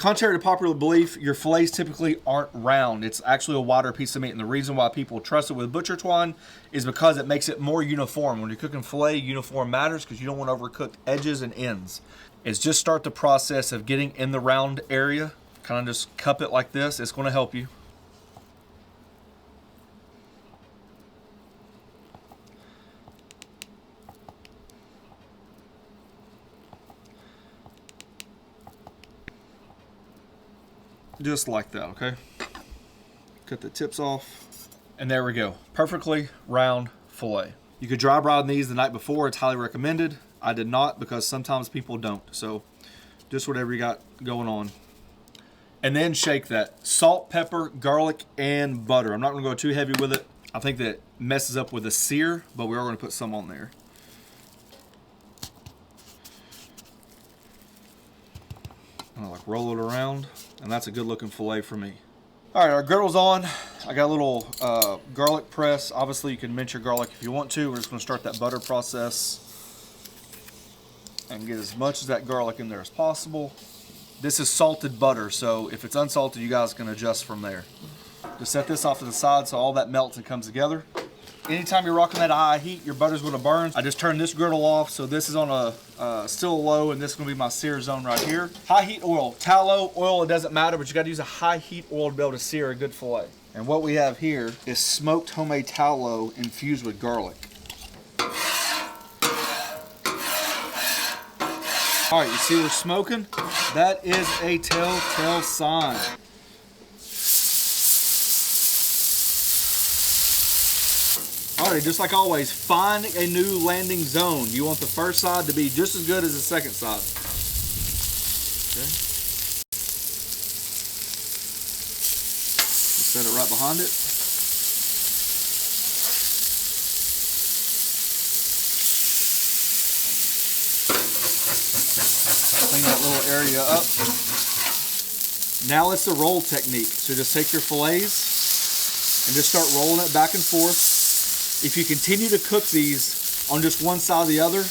Contrary to popular belief, your fillets typically aren't round. It's actually a wider piece of meat. And the reason why people trust it with butcher twine is because it makes it more uniform. When you're cooking filet, uniform matters because you don't want overcooked edges and ends. Is just start the process of getting in the round area. Kind of just cup it like this. It's going to help you. Just like that, okay? Cut the tips off. And there we go. Perfectly round fillet. You could dry brine these the night before. It's highly recommended. I did not because sometimes people don't. So just whatever you got going on. And then shake that. Salt, pepper, garlic, and butter. I'm not going to go too heavy with it. I think that messes up with the sear, but we are going to put some on there. I'm gonna like roll it around, and that's a good looking fillet for me. All right, our griddle's on. I got a little garlic press. Obviously, you can mince your garlic if you want to. We're just gonna start that butter process and get as much of that garlic in there as possible. This is salted butter, so if it's unsalted, you guys can adjust from there. Just set this off to the side so all that melts and comes together. Anytime you're rocking that high heat, your butter's gonna burn. I just turned this griddle off, so this is on a still low, and this is gonna be my sear zone right here. High heat oil, tallow, oil, it doesn't matter, but you gotta use a high heat oil to be able to sear a good fillet. And what we have here is smoked homemade tallow infused with garlic. All right, you see we're smoking? That is a telltale sign. Alright, just like always, find a new landing zone. You want the first side to be just as good as the second side. Okay. Set it right behind it. Clean that little area up. Now it's the roll technique. So just take your fillets and just start rolling it back and forth. If you continue to cook these on just one side or the other,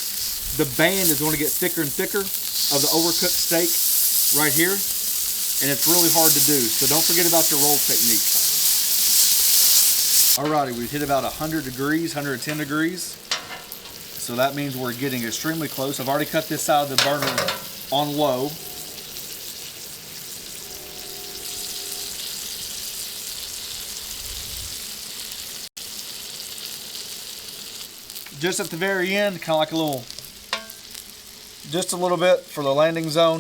the band is going to get thicker and thicker of the overcooked steak right here, and it's really hard to do. So don't forget about your roll technique. Alrighty, we've hit about 100 degrees, 110 degrees. So that means we're getting extremely close. I've already cut this side of the burner on low. Just at the very end, kind of like a little, just a little bit for the landing zone.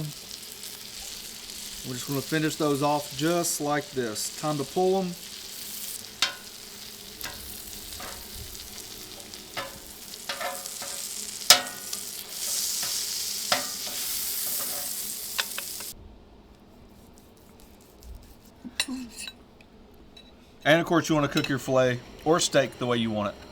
We're just going to finish those off just like this. Time to pull them. And of course you want to cook your filet or steak the way you want it.